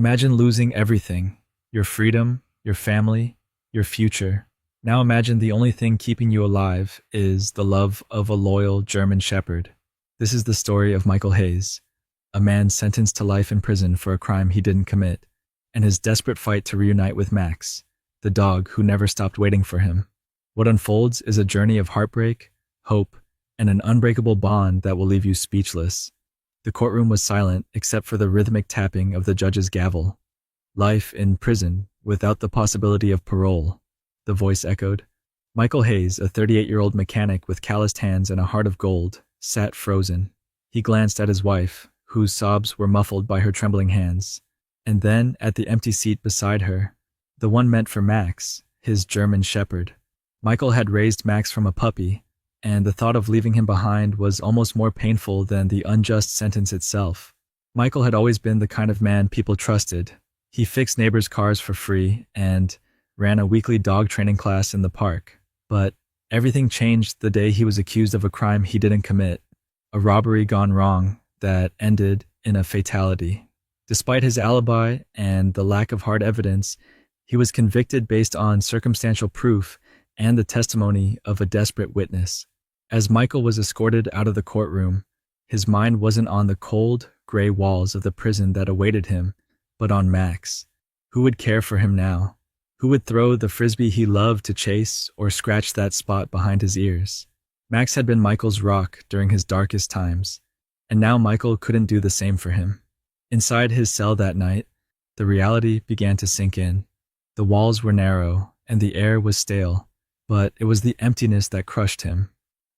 Imagine losing everything: your freedom, your family, your future. Now imagine the only thing keeping you alive is the love of a loyal German shepherd. This is the story of Michael Hayes, a man sentenced to life in prison for a crime he didn't commit, and his desperate fight to reunite with Max, the dog who never stopped waiting for him. What unfolds is a journey of heartbreak, hope, and an unbreakable bond that will leave you speechless. The courtroom was silent except for the rhythmic tapping of the judge's gavel. Life in prison without the possibility of parole, the voice echoed. Michael Hayes, a 38-year-old mechanic with calloused hands and a heart of gold, sat frozen. He glanced at his wife, whose sobs were muffled by her trembling hands, and then at the empty seat beside her, the one meant for Max, his German shepherd. Michael had raised Max from a puppy, and the thought of leaving him behind was almost more painful than the unjust sentence itself. Michael had always been the kind of man people trusted. He fixed neighbors' cars for free and ran a weekly dog training class in the park. But everything changed the day he was accused of a crime he didn't commit, a robbery gone wrong that ended in a fatality. Despite his alibi and the lack of hard evidence, he was convicted based on circumstantial proof and the testimony of a desperate witness. As Michael was escorted out of the courtroom, his mind wasn't on the cold, gray walls of the prison that awaited him, but on Max. Who would care for him now? Who would throw the frisbee he loved to chase or scratch that spot behind his ears? Max had been Michael's rock during his darkest times, and now Michael couldn't do the same for him. Inside his cell that night, the reality began to sink in. The walls were narrow, and the air was stale, but it was the emptiness that crushed him.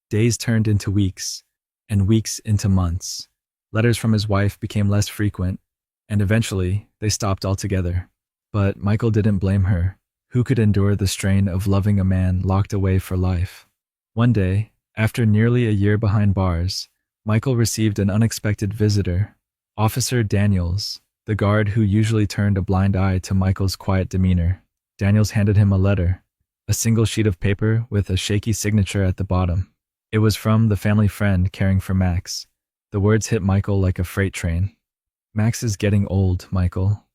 Days turned into weeks, and weeks into months. Letters from his wife became less frequent, and eventually they stopped altogether. But Michael didn't blame her. Who could endure the strain of loving a man locked away for life? One day, after nearly a year behind bars, Michael received an unexpected visitor. Officer Daniels, the guard who usually turned a blind eye to Michael's quiet demeanor. Daniels handed him a letter, a single sheet of paper with a shaky signature at the bottom. It was from the family friend caring for Max. The words hit Michael like a freight train. Max is getting old, Michael.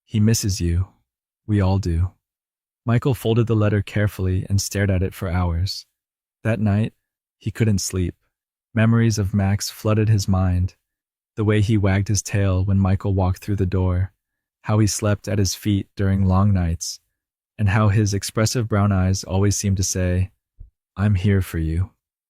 He misses you. We all do. Michael folded the letter carefully and stared at it for hours. That night, he couldn't sleep. Memories of Max flooded his mind. The way he wagged his tail when Michael walked through the door, how he slept at his feet during long nights, and how his expressive brown eyes always seemed to say, "I'm here for you."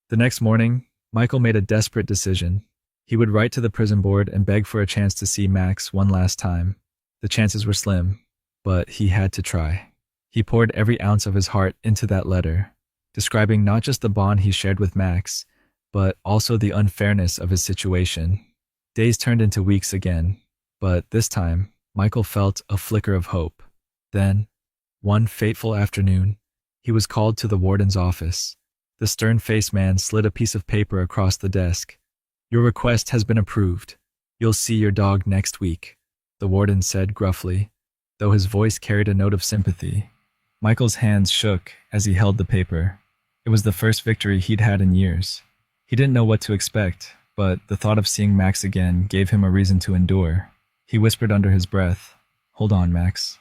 The next morning, Michael made a desperate decision. He would write to the prison board and beg for a chance to see Max one last time. The chances were slim, but he had to try. He poured every ounce of his heart into that letter, describing not just the bond he shared with Max, but also the unfairness of his situation. Days turned into weeks again, but this time, Michael felt a flicker of hope. Then, one fateful afternoon, he was called to the warden's office. The stern-faced man slid a piece of paper across the desk. "Your request has been approved. You'll see your dog next week," the warden said gruffly, though his voice carried a note of sympathy. Michael's hands shook as he held the paper. It was the first victory he'd had in years. He didn't know what to expect, but the thought of seeing Max again gave him a reason to endure. He whispered under his breath, "Hold on, Max.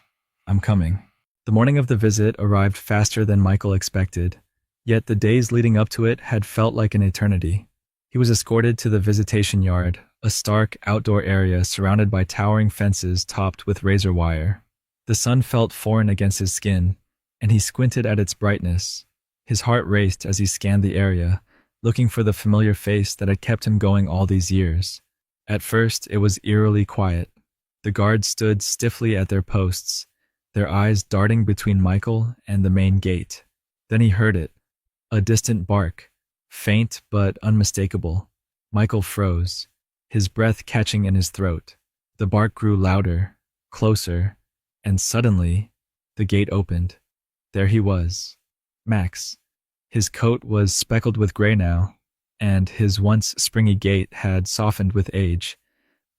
I'm coming." The morning of the visit arrived faster than Michael expected, yet the days leading up to it had felt like an eternity. He was escorted to the visitation yard, a stark outdoor area surrounded by towering fences topped with razor wire. The sun felt foreign against his skin, and he squinted at its brightness. His heart raced as he scanned the area, looking for the familiar face that had kept him going all these years. At first, it was eerily quiet. The guards stood stiffly at their posts, their eyes darting between Michael and the main gate. Then he heard it, a distant bark, faint but unmistakable. Michael froze, his breath catching in his throat. The bark grew louder, closer, and suddenly, the gate opened. There he was, Max. His coat was speckled with gray now, and his once springy gait had softened with age,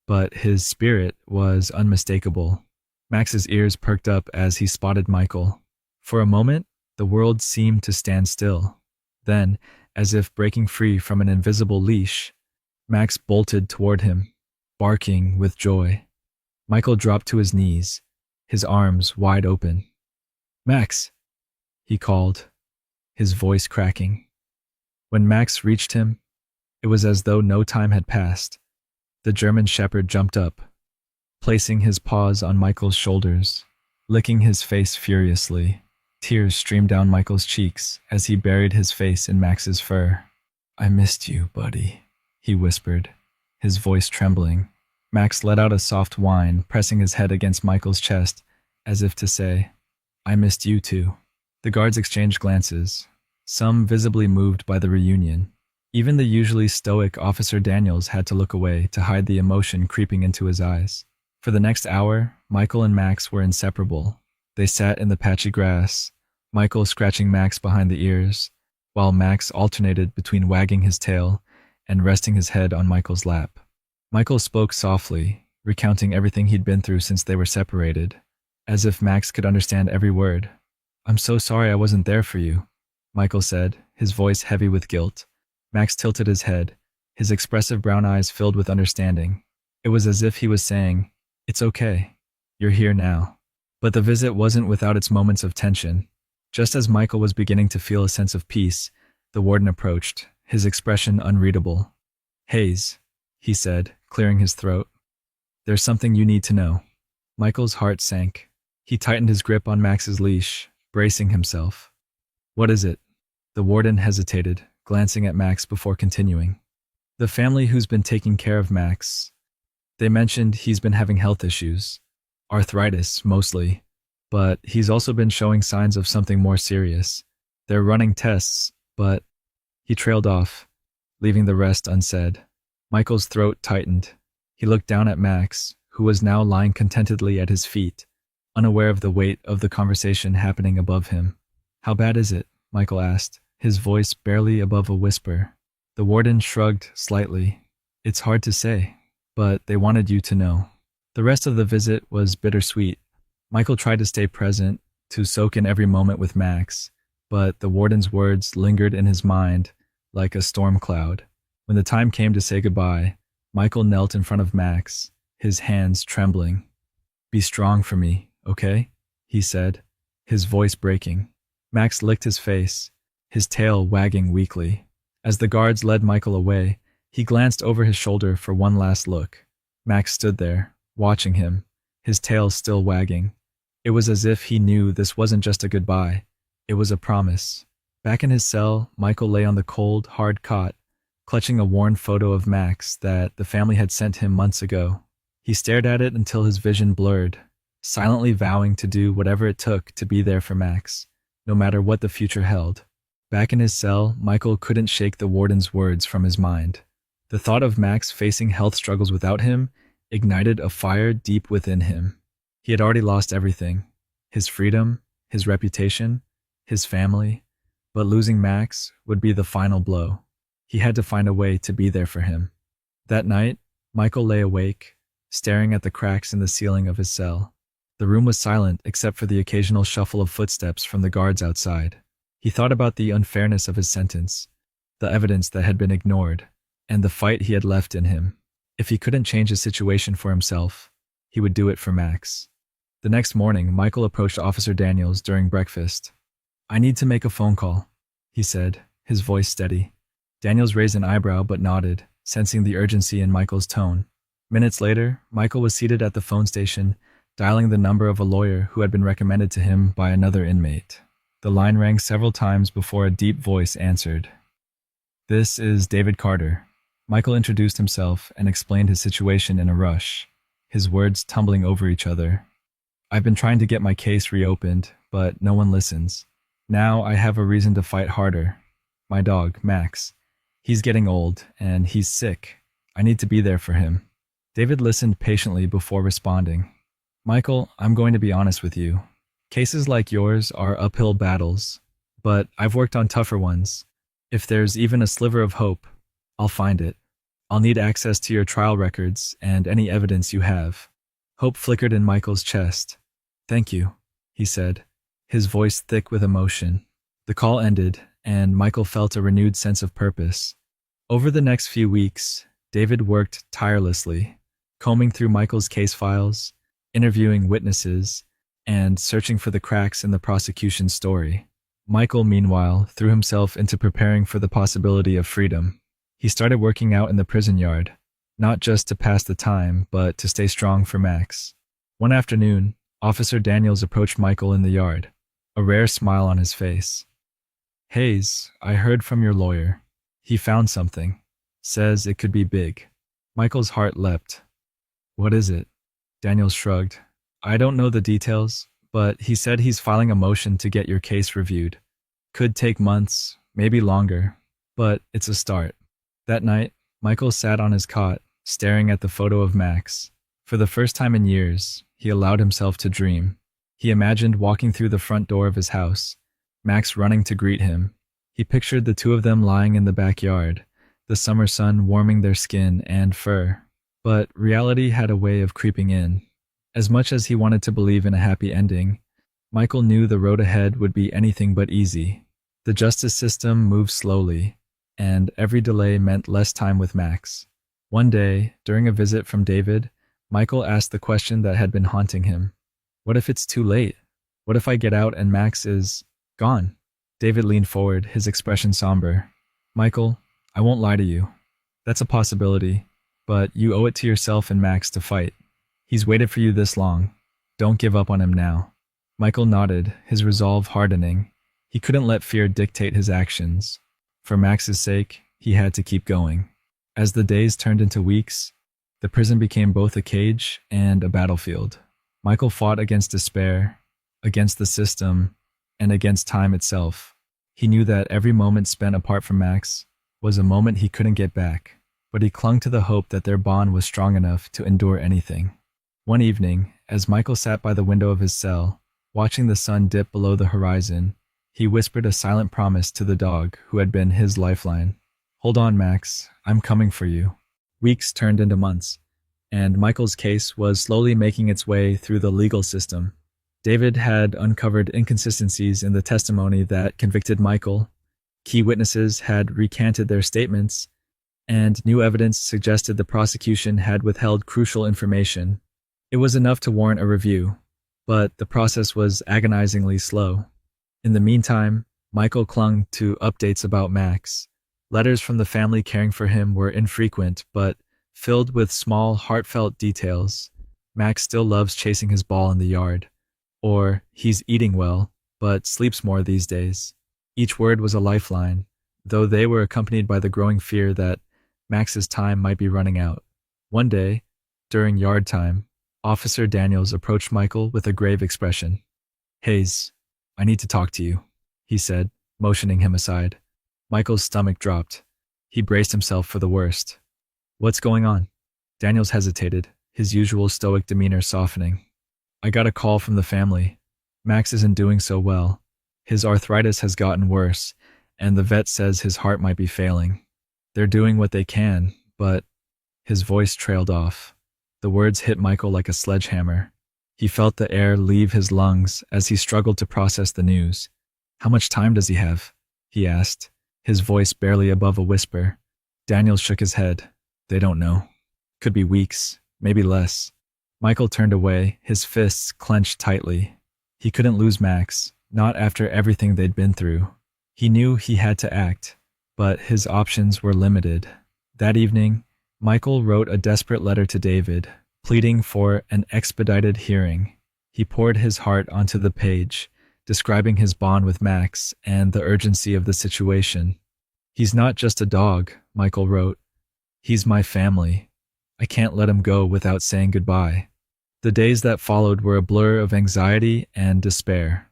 but his spirit was unmistakable. Max's ears perked up as he spotted Michael. For a moment, the world seemed to stand still. Then, as if breaking free from an invisible leash, Max bolted toward him, barking with joy. Michael dropped to his knees, his arms wide open. "Max!" he called, his voice cracking. When Max reached him, it was as though no time had passed. The German shepherd jumped up, placing his paws on Michael's shoulders, licking his face furiously. Tears streamed down Michael's cheeks as he buried his face in Max's fur. "I missed you, buddy," he whispered, his voice trembling. Max let out a soft whine, pressing his head against Michael's chest, as if to say, "I missed you too." The guards exchanged glances, some visibly moved by the reunion. Even the usually stoic Officer Daniels had to look away to hide the emotion creeping into his eyes. For the next hour, Michael and Max were inseparable. They sat in the patchy grass, Michael scratching Max behind the ears, while Max alternated between wagging his tail and resting his head on Michael's lap. Michael spoke softly, recounting everything he'd been through since they were separated, as if Max could understand every word. "I'm so sorry I wasn't there for you," Michael said, his voice heavy with guilt. Max tilted his head, his expressive brown eyes filled with understanding. It was as if he was saying, "It's okay. You're here now." But the visit wasn't without its moments of tension. Just as Michael was beginning to feel a sense of peace, the warden approached, his expression unreadable. "Hayes," he said, clearing his throat. "There's something you need to know." Michael's heart sank. He tightened his grip on Max's leash, bracing himself. "What is it?" The warden hesitated, glancing at Max before continuing. "The family who's been taking care of Max, they mentioned he's been having health issues. Arthritis, mostly. But he's also been showing signs of something more serious. They're running tests, but..." He trailed off, leaving the rest unsaid. Michael's throat tightened. He looked down at Max, who was now lying contentedly at his feet, unaware of the weight of the conversation happening above him. "How bad is it?" Michael asked, his voice barely above a whisper. The warden shrugged slightly. "It's hard to say, but they wanted you to know." The rest of the visit was bittersweet. Michael tried to stay present, to soak in every moment with Max, but the warden's words lingered in his mind like a storm cloud. When the time came to say goodbye, Michael knelt in front of Max, his hands trembling. "Be strong for me, okay?" he said, his voice breaking. Max licked his face, his tail wagging weakly. As the guards led Michael away, he glanced over his shoulder for one last look. Max stood there, watching him, his tail still wagging. It was as if he knew this wasn't just a goodbye, it was a promise. Back in his cell, Michael lay on the cold, hard cot, clutching a worn photo of Max that the family had sent him months ago. He stared at it until his vision blurred, silently vowing to do whatever it took to be there for Max, no matter what the future held. Back in his cell, Michael couldn't shake the warden's words from his mind. The thought of Max facing health struggles without him ignited a fire deep within him. He had already lost everything, his freedom, his reputation, his family, but losing Max would be the final blow. He had to find a way to be there for him. That night, Michael lay awake, staring at the cracks in the ceiling of his cell. The room was silent except for the occasional shuffle of footsteps from the guards outside. He thought about the unfairness of his sentence, the evidence that had been ignored, and the fight he had left in him. If he couldn't change his situation for himself, he would do it for Max. The next morning, Michael approached Officer Daniels during breakfast. "I need to make a phone call," he said, his voice steady. Daniels raised an eyebrow but nodded, sensing the urgency in Michael's tone. Minutes later, Michael was seated at the phone station, dialing the number of a lawyer who had been recommended to him by another inmate. The line rang several times before a deep voice answered. "This is David Carter." Michael introduced himself and explained his situation in a rush, his words tumbling over each other. "I've been trying to get my case reopened, but no one listens. Now I have a reason to fight harder. My dog, Max. He's getting old, and he's sick. I need to be there for him." David listened patiently before responding. "Michael, I'm going to be honest with you. Cases like yours are uphill battles, but I've worked on tougher ones. If there's even a sliver of hope, I'll find it. I'll need access to your trial records and any evidence you have." Hope flickered in Michael's chest. "Thank you," he said, his voice thick with emotion. The call ended, and Michael felt a renewed sense of purpose. Over the next few weeks, David worked tirelessly, combing through Michael's case files, interviewing witnesses, and searching for the cracks in the prosecution's story. Michael, meanwhile, threw himself into preparing for the possibility of freedom. He started working out in the prison yard, not just to pass the time, but to stay strong for Max. One afternoon, Officer Daniels approached Michael in the yard, a rare smile on his face. "Hayes, I heard from your lawyer. He found something. Says it could be big." Michael's heart leapt. "What is it?" Daniels shrugged. "I don't know the details, but he said he's filing a motion to get your case reviewed. Could take months, maybe longer, but it's a start." That night, Michael sat on his cot, staring at the photo of Max. For the first time in years, he allowed himself to dream. He imagined walking through the front door of his house, Max running to greet him. He pictured the two of them lying in the backyard, the summer sun warming their skin and fur. But reality had a way of creeping in. As much as he wanted to believe in a happy ending, Michael knew the road ahead would be anything but easy. The justice system moved slowly, and every delay meant less time with Max. One day, during a visit from David, Michael asked the question that had been haunting him. What if it's too late? What if I get out and Max is gone? David leaned forward, his expression somber. "Michael, I won't lie to you. That's a possibility, but you owe it to yourself and Max to fight. He's waited for you this long. Don't give up on him now." Michael nodded, his resolve hardening. He couldn't let fear dictate his actions. For Max's sake, he had to keep going. As the days turned into weeks, the prison became both a cage and a battlefield. Michael fought against despair, against the system, and against time itself. He knew that every moment spent apart from Max was a moment he couldn't get back, but he clung to the hope that their bond was strong enough to endure anything. One evening, as Michael sat by the window of his cell, watching the sun dip below the horizon, he whispered a silent promise to the dog who had been his lifeline. "Hold on, Max. I'm coming for you." Weeks turned into months, and Michael's case was slowly making its way through the legal system. David had uncovered inconsistencies in the testimony that convicted Michael. Key witnesses had recanted their statements, and new evidence suggested the prosecution had withheld crucial information. It was enough to warrant a review, but the process was agonizingly slow. In the meantime, Michael clung to updates about Max. Letters from the family caring for him were infrequent, but filled with small, heartfelt details. Max still loves chasing his ball in the yard. Or, he's eating well, but sleeps more these days. Each word was a lifeline, though they were accompanied by the growing fear that Max's time might be running out. One day, during yard time, Officer Daniels approached Michael with a grave expression. "Hayes, I need to talk to you," he said, motioning him aside. Michael's stomach dropped. He braced himself for the worst. "What's going on?" Daniels hesitated, his usual stoic demeanor softening. "I got a call from the family. Max isn't doing so well. His arthritis has gotten worse, and the vet says his heart might be failing. They're doing what they can, but..." His voice trailed off. The words hit Michael like a sledgehammer. He felt the air leave his lungs as he struggled to process the news. "How much time does he have?" he asked, his voice barely above a whisper. Daniels shook his head. "They don't know. Could be weeks, maybe less." Michael turned away, his fists clenched tightly. He couldn't lose Max, not after everything they'd been through. He knew he had to act, but his options were limited. That evening, Michael wrote a desperate letter to David, pleading for an expedited hearing. He poured his heart onto the page, describing his bond with Max and the urgency of the situation. "He's not just a dog," Michael wrote. "He's my family. I can't let him go without saying goodbye." The days that followed were a blur of anxiety and despair.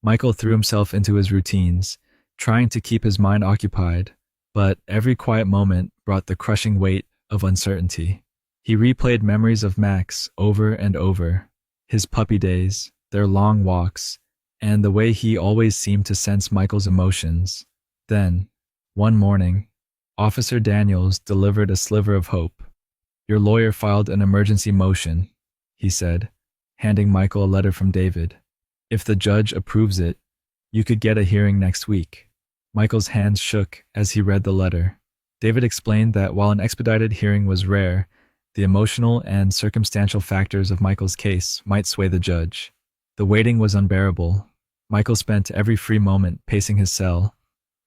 Michael threw himself into his routines, trying to keep his mind occupied, but every quiet moment brought the crushing weight of uncertainty. He replayed memories of Max over and over, his puppy days, their long walks, and the way he always seemed to sense Michael's emotions. Then, one morning, Officer Daniels delivered a sliver of hope. "Your lawyer filed an emergency motion," he said, handing Michael a letter from David. "If the judge approves it, you could get a hearing next week." Michael's hands shook as he read the letter. David explained that while an expedited hearing was rare, The emotional and circumstantial factors of Michael's case might sway the judge. The waiting was unbearable. Michael spent every free moment pacing his cell,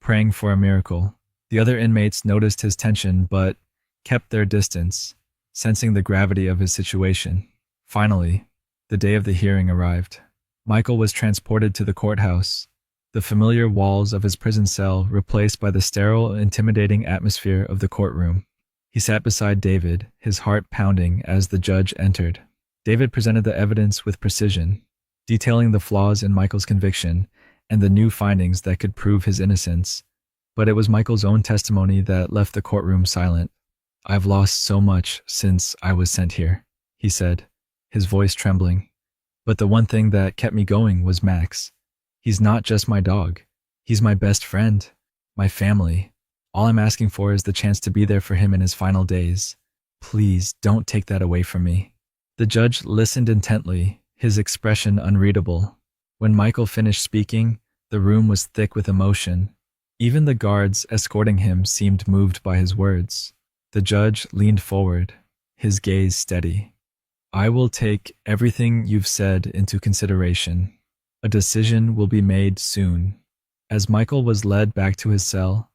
praying for a miracle. The other inmates noticed his tension but kept their distance, sensing the gravity of his situation. Finally, the day of the hearing arrived. Michael was transported to the courthouse, the familiar walls of his prison cell replaced by the sterile, intimidating atmosphere of the courtroom. He sat beside David, his heart pounding as the judge entered. David presented the evidence with precision, detailing the flaws in Michael's conviction and the new findings that could prove his innocence. But it was Michael's own testimony that left the courtroom silent. "I've lost so much since I was sent here," he said, his voice trembling. "But the one thing that kept me going was Max. He's not just my dog. He's my best friend, my family. All I'm asking for is the chance to be there for him in his final days. Please don't take that away from me." The judge listened intently, his expression unreadable. When Michael finished speaking, the room was thick with emotion. Even the guards escorting him seemed moved by his words. The judge leaned forward, his gaze steady. "I will take everything you've said into consideration. A decision will be made soon." As Michael was led back to his cell,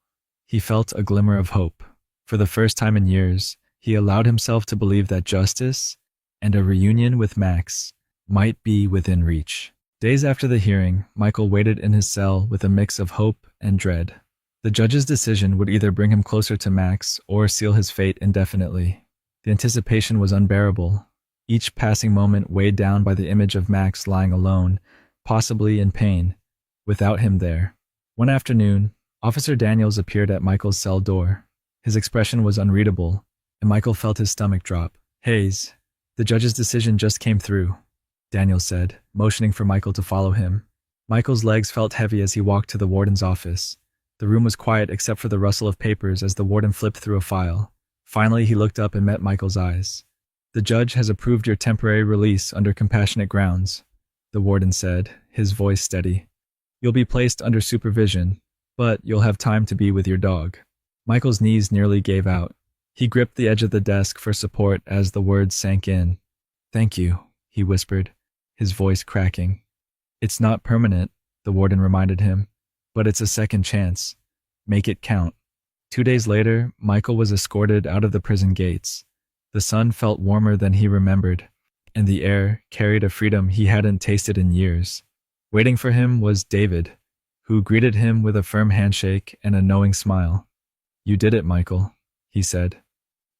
he felt a glimmer of hope. For the first time in years, he allowed himself to believe that justice and a reunion with Max might be within reach. Days after the hearing, Michael waited in his cell with a mix of hope and dread. The judge's decision would either bring him closer to Max or seal his fate indefinitely. The anticipation was unbearable, each passing moment weighed down by the image of Max lying alone, possibly in pain, without him there. One afternoon, Officer Daniels appeared at Michael's cell door. His expression was unreadable, and Michael felt his stomach drop. "Hayes, the judge's decision just came through," Daniels said, motioning for Michael to follow him. Michael's legs felt heavy as he walked to the warden's office. The room was quiet except for the rustle of papers as the warden flipped through a file. Finally, he looked up and met Michael's eyes. "The judge has approved your temporary release under compassionate grounds," the warden said, his voice steady. "You'll be placed under supervision, but you'll have time to be with your dog." Michael's knees nearly gave out. He gripped the edge of the desk for support as the words sank in. "Thank you," he whispered, his voice cracking. "It's not permanent," the warden reminded him, "but it's a second chance. Make it count." 2 days later, Michael was escorted out of the prison gates. The sun felt warmer than he remembered, and the air carried a freedom he hadn't tasted in years. Waiting for him was David, who greeted him with a firm handshake and a knowing smile. "You did it, Michael," he said.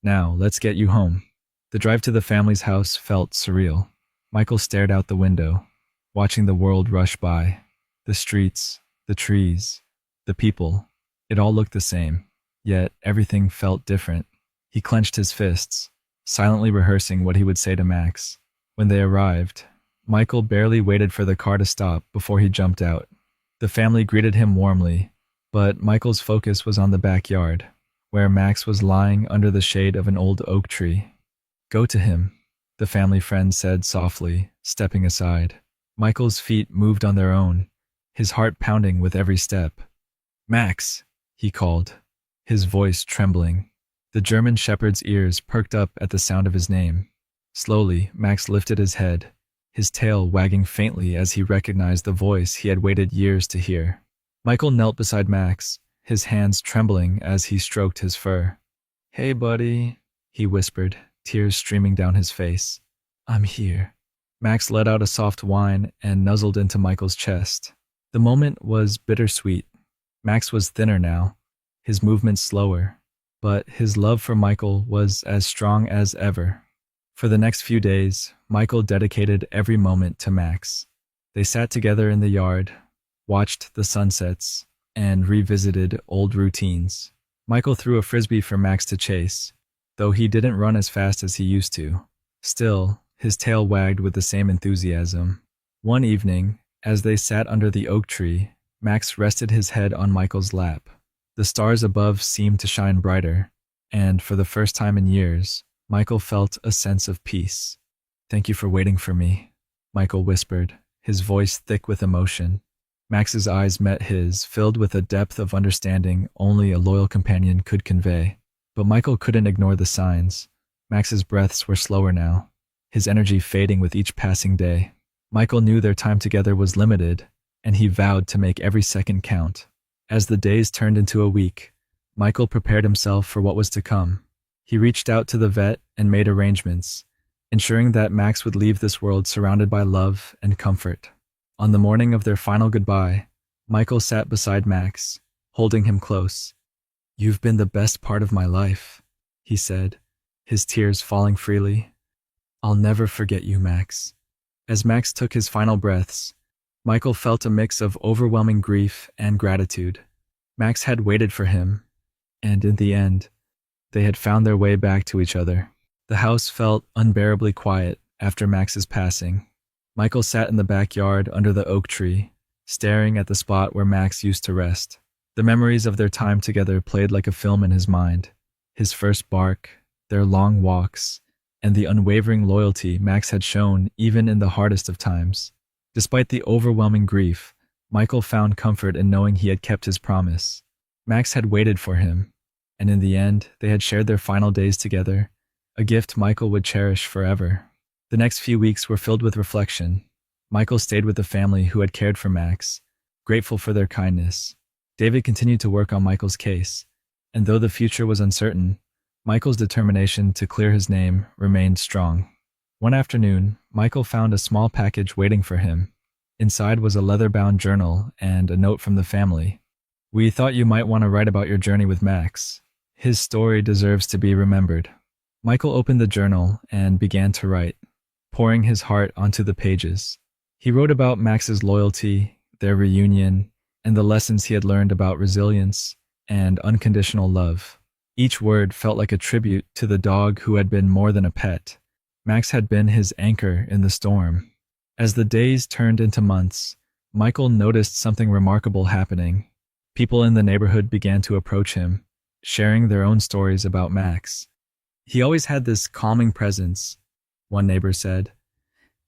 "Now, let's get you home." The drive to the family's house felt surreal. Michael stared out the window, watching the world rush by. The streets, the trees, the people, it all looked the same, yet everything felt different. He clenched his fists, silently rehearsing what he would say to Max. When they arrived, Michael barely waited for the car to stop before he jumped out. The family greeted him warmly, but Michael's focus was on the backyard, where Max was lying under the shade of an old oak tree. "Go to him," the family friend said softly, stepping aside. Michael's feet moved on their own, his heart pounding with every step. "Max," he called, his voice trembling. The German shepherd's ears perked up at the sound of his name. Slowly, Max lifted his head, his tail wagging faintly as he recognized the voice he had waited years to hear. Michael knelt beside Max, his hands trembling as he stroked his fur. "Hey, buddy," he whispered, tears streaming down his face. "I'm here." Max let out a soft whine and nuzzled into Michael's chest. The moment was bittersweet. Max was thinner now, his movements slower, but his love for Michael was as strong as ever. For the next few days, Michael dedicated every moment to Max. They sat together in the yard, watched the sunsets, and revisited old routines. Michael threw a frisbee for Max to chase, though he didn't run as fast as he used to. Still, his tail wagged with the same enthusiasm. One evening, as they sat under the oak tree, Max rested his head on Michael's lap. The stars above seemed to shine brighter, and for the first time in years, Michael felt a sense of peace. "Thank you for waiting for me," Michael whispered, his voice thick with emotion. Max's eyes met his, filled with a depth of understanding only a loyal companion could convey. But Michael couldn't ignore the signs. Max's breaths were slower now, his energy fading with each passing day. Michael knew their time together was limited, and he vowed to make every second count. As the days turned into a week, Michael prepared himself for what was to come. He reached out to the vet and made arrangements, ensuring that Max would leave this world surrounded by love and comfort. On the morning of their final goodbye, Michael sat beside Max, holding him close. "You've been the best part of my life," he said, his tears falling freely. "I'll never forget you, Max." As Max took his final breaths, Michael felt a mix of overwhelming grief and gratitude. Max had waited for him, and in the end, they had found their way back to each other. The house felt unbearably quiet after Max's passing. Michael sat in the backyard under the oak tree, staring at the spot where Max used to rest. The memories of their time together played like a film in his mind. His first bark, their long walks, and the unwavering loyalty Max had shown even in the hardest of times. Despite the overwhelming grief, Michael found comfort in knowing he had kept his promise. Max had waited for him, and in the end, they had shared their final days together, a gift Michael would cherish forever. The next few weeks were filled with reflection. Michael stayed with the family who had cared for Max, grateful for their kindness. David continued to work on Michael's case, and though the future was uncertain, Michael's determination to clear his name remained strong. One afternoon, Michael found a small package waiting for him. Inside was a leather-bound journal and a note from the family. "We thought you might want to write about your journey with Max. His story deserves to be remembered." Michael opened the journal and began to write, pouring his heart onto the pages. He wrote about Max's loyalty, their reunion, and the lessons he had learned about resilience and unconditional love. Each word felt like a tribute to the dog who had been more than a pet. Max had been his anchor in the storm. As the days turned into months, Michael noticed something remarkable happening. People in the neighborhood began to approach him, sharing their own stories about Max. "He always had this calming presence," one neighbor said.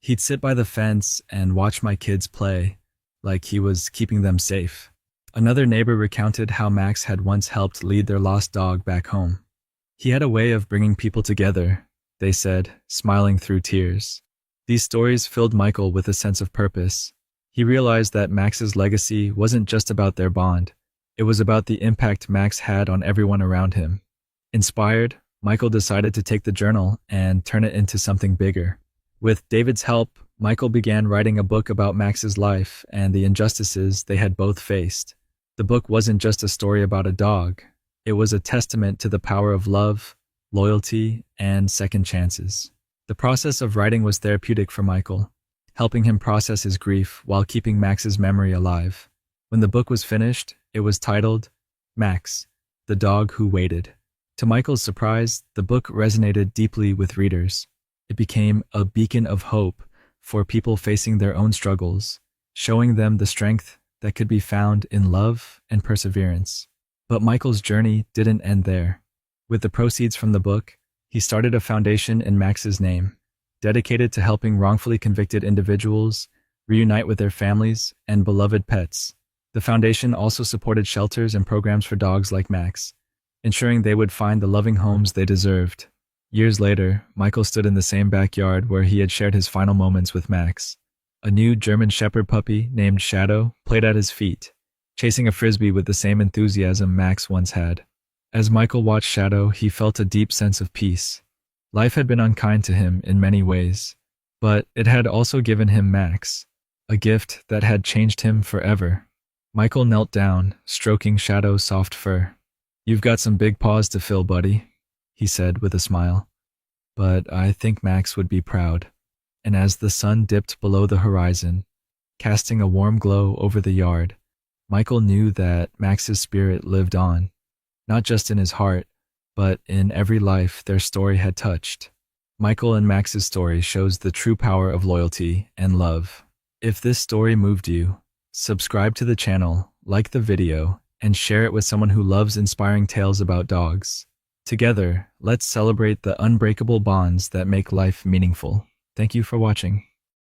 "He'd sit by the fence and watch my kids play, like he was keeping them safe." Another neighbor recounted how Max had once helped lead their lost dog back home. "He had a way of bringing people together," they said, smiling through tears. These stories filled Michael with a sense of purpose. He realized that Max's legacy wasn't just about their bond. It was about the impact Max had on everyone around him. Inspired, Michael decided to take the journal and turn it into something bigger. With David's help, Michael began writing a book about Max's life and the injustices they had both faced. The book wasn't just a story about a dog. It was a testament to the power of love, loyalty, and second chances. The process of writing was therapeutic for Michael, helping him process his grief while keeping Max's memory alive. When the book was finished, it was titled, Max, the Dog Who Waited. To Michael's surprise, the book resonated deeply with readers. It became a beacon of hope for people facing their own struggles, showing them the strength that could be found in love and perseverance. But Michael's journey didn't end there. With the proceeds from the book, he started a foundation in Max's name, dedicated to helping wrongfully convicted individuals reunite with their families and beloved pets. The foundation also supported shelters and programs for dogs like Max, ensuring they would find the loving homes they deserved. Years later, Michael stood in the same backyard where he had shared his final moments with Max. A new German Shepherd puppy named Shadow played at his feet, chasing a frisbee with the same enthusiasm Max once had. As Michael watched Shadow, he felt a deep sense of peace. Life had been unkind to him in many ways, but it had also given him Max, a gift that had changed him forever. Michael knelt down, stroking Shadow's soft fur. "You've got some big paws to fill, buddy," he said with a smile. "But I think Max would be proud." And as the sun dipped below the horizon, casting a warm glow over the yard, Michael knew that Max's spirit lived on, not just in his heart, but in every life their story had touched. Michael and Max's story shows the true power of loyalty and love. If this story moved you, subscribe to the channel, like the video, and share it with someone who loves inspiring tales about dogs. Together, let's celebrate the unbreakable bonds that make life meaningful. Thank you for watching.